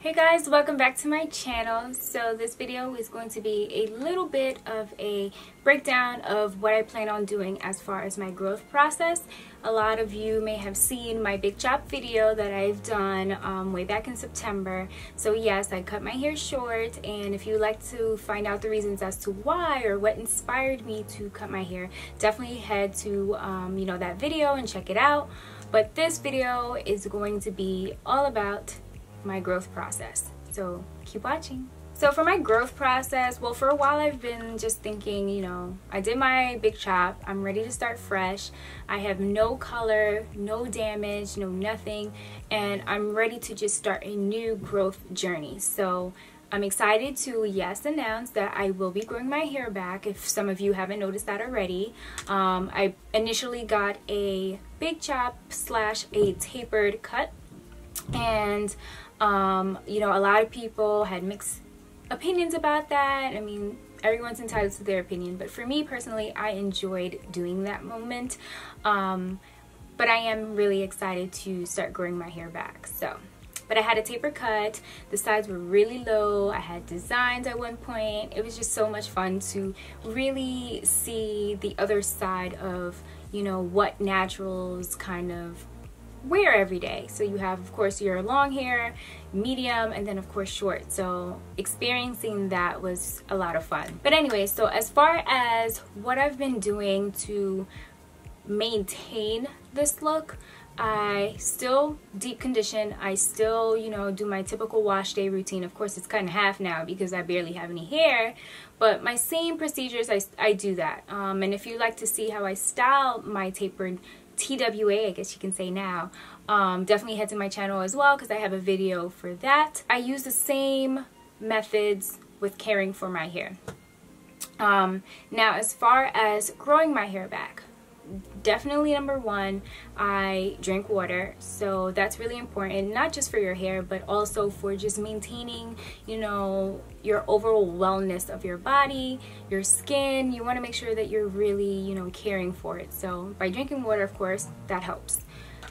Hey guys, welcome back to my channel. So this video is going to be a little bit of a breakdown of what I plan on doing as far as my growth process. A lot of you may have seen my big chop video that I've done way back in September. So yes, I cut my hair short, and if you'd like to find out the reasons as to why or what inspired me to cut my hair, definitely head to that video and check it out. But this video is going to be all about my growth process, so keep watching. So for my growth process, well, for a while I've been just thinking, I did my big chop, I'm ready to start fresh, I have no color, no damage, no nothing, and I'm ready to just start a new growth journey. So I'm excited to announce that I will be growing my hair back, if some of you haven't noticed that already. I initially got a big chop / a tapered cut, and a lot of people had mixed opinions about that. I mean, everyone's entitled to their opinion, but for me personally, I enjoyed doing that moment. But I am really excited to start growing my hair back. But I had a taper cut, the sides were really low, I had designs at one point. It was just so much fun to really see the other side of, what naturals kind of wear every day. So you have, of course, your long hair, medium, and then of course short. So experiencing that was a lot of fun. But anyway, so as far as what I've been doing to maintain this look, I still deep condition. I still, do my typical wash day routine. Of course, it's cut in half now because I barely have any hair, but my same procedures, I do that. And if you like to see how I style my tapered TWA, I guess you can say now, definitely head to my channel as well, because I have a video for that. I use the same methods with caring for my hair. Now, as far as growing my hair back, definitely number one, I drink water. So that's really important, not just for your hair, but also for just maintaining, your overall wellness of your body, your skin. You want to make sure that you're really, caring for it. So by drinking water, of course, that helps.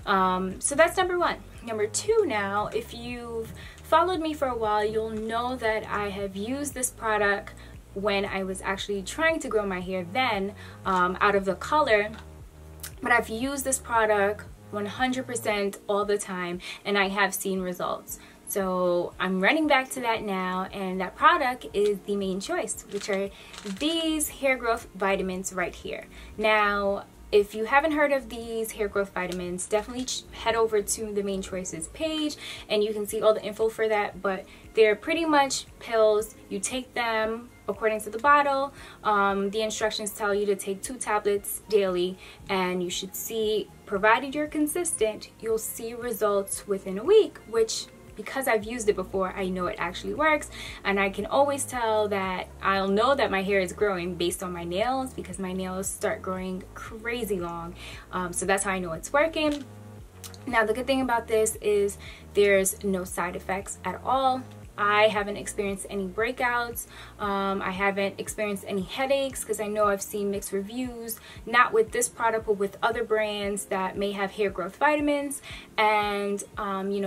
So that's number one. Number two, now, if you've followed me for a while, you'll know that I have used this product when I was actually trying to grow my hair then, out of the color. But I've used this product 100% all the time, and I have seen results. So I'm running back to that now, and that product is the Main Choice, which are these hair growth vitamins right here. Now, if you haven't heard of these hair growth vitamins, definitely head over to the Main Choices page and you can see all the info for that. But they're pretty much pills. You take them according to the bottle. The instructions tell you to take 2 tablets daily, and you should see, provided you're consistent, you'll see results within a week, which, because I've used it before, I know it actually works. And I can always tell that I'll know that my hair is growing based on my nails, because my nails start growing crazy long. So that's how I know it's working. Now, the good thing about this is there's no side effects at all. I haven't experienced any breakouts. I haven't experienced any headaches, because I know I've seen mixed reviews, not with this product, but with other brands that may have hair growth vitamins, and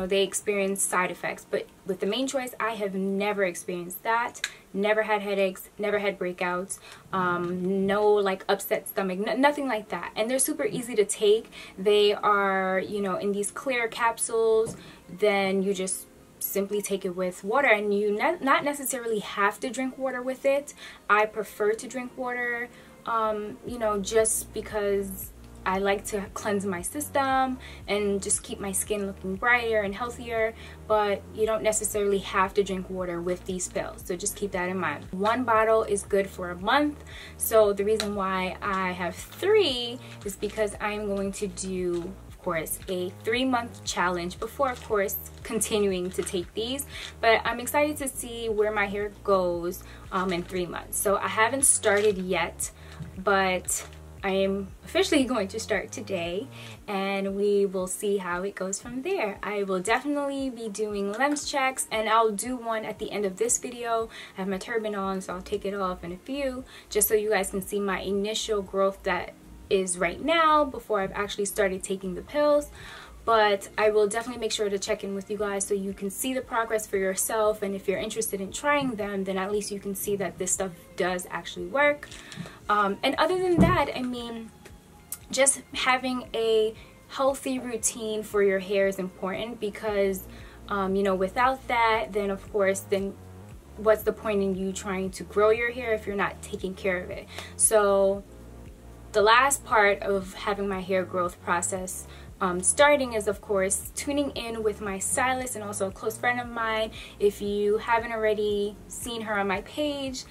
they experience side effects. But with the Main Choice, I have never experienced that. Never had headaches, never had breakouts, no like upset stomach, nothing like that. And they're super easy to take. They are, in these clear capsules. Then you just simply take it with water, and you not necessarily have to drink water with it. I prefer to drink water, just because I like to cleanse my system and just keep my skin looking brighter and healthier. But you don't necessarily have to drink water with these pills, so just keep that in mind. 1 bottle is good for a month. So the reason why I have 3 is because I'm going to do, of course, a 3-month challenge before, of course, continuing to take these. But I'm excited to see where my hair goes in 3 months. So I haven't started yet, but I am officially going to start today, and we will see how it goes from there. I will definitely be doing lens checks, and I'll do one at the end of this video. I have my turban on, so I'll take it off in a few, just so you guys can see my initial growth that is right now before I've actually started taking the pills. but I will definitely make sure to check in with you guys so you can see the progress for yourself, and if you're interested in trying them, then at least you can see that this stuff does actually work. And other than that, I mean, just having a healthy routine for your hair is important, because you know, without that, then of course, then what's the point in you trying to grow your hair if you're not taking care of it? So the last part of having my hair growth process starting is, of course, tuning in with my stylist and also a close friend of mine. If you haven't already seen her on my page,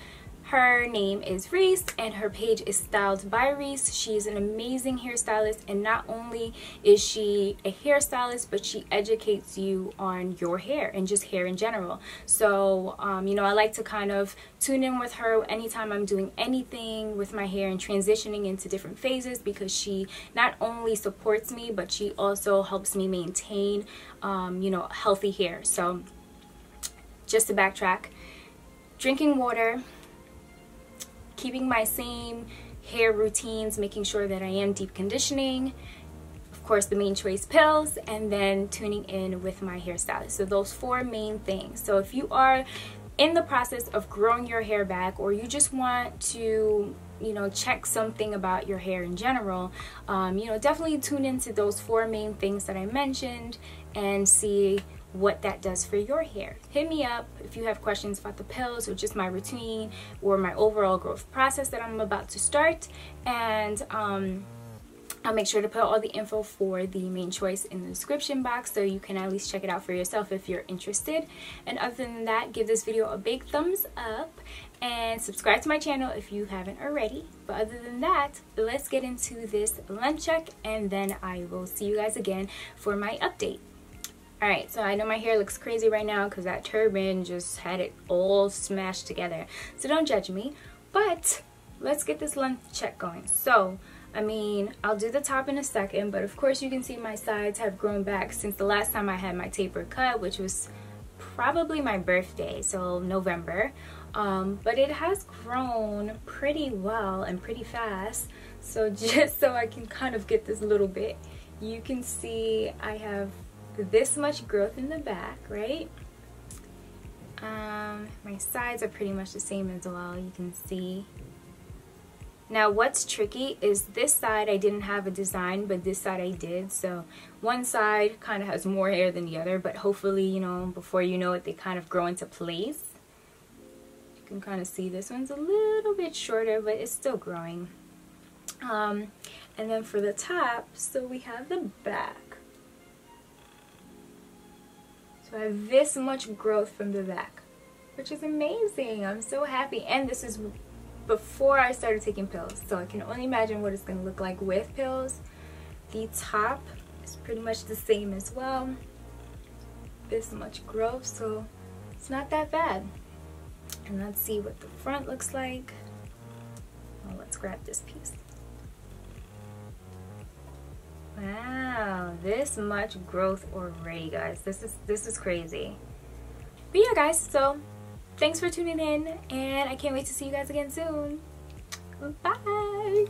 her name is Reese and her page is Styled by Reese. She's an amazing hairstylist, and not only is she a hairstylist, but she educates you on your hair and just hair in general. So you know, I like to kind of tune in with her anytime I'm doing anything with my hair and transitioning into different phases, because she not only supports me, but she also helps me maintain you know, healthy hair. So just to backtrack, drinking water, keeping my same hair routines, making sure that I am deep conditioning, of course the main choice pills, and then tuning in with my hairstylist. So those 4 main things. So if you are in the process of growing your hair back, or you just want to, you know, check something about your hair in general, you know, definitely tune into those 4 main things that I mentioned and see what that does for your hair. Hit me up if you have questions about the pills or just my routine or my overall growth process that I'm about to start, and I'll make sure to put all the info for the main choice in the description box so you can at least check it out for yourself if you're interested. And other than that, give this video a big thumbs up and subscribe to my channel if you haven't already. But other than that, let's get into this lunch check, and then I will see you guys again for my update. Alright, so I know my hair looks crazy right now because that turban just had it all smashed together. So don't judge me, but let's get this lunch check going. So, I mean, I'll do the top in a second, but of course you can see my sides have grown back since the last time I had my taper cut, which was probably my birthday, so November. But it has grown pretty well and pretty fast. So just so I can kind of get this little bit, you can see I have this much growth in the back, right? My sides are pretty much the same as well, you can see. Now what's tricky is this side I didn't have a design, but this side I did. So one side kind of has more hair than the other, but hopefully, you know, before you know it, they kind of grow into place. You can kind of see this one's a little bit shorter, but it's still growing. And then for the top, so we have the back. So I have this much growth from the back, which is amazing. I'm so happy. And this is before I started taking pills, so I can only imagine what it's going to look like with pills. The top is pretty much the same as well. This much growth, so it's not that bad. And let's see what the front looks like. Well, let's grab this piece. Wow, this much growth already, guys. This is crazy. But yeah, guys, so thanks for tuning in, and I can't wait to see you guys again soon. Bye.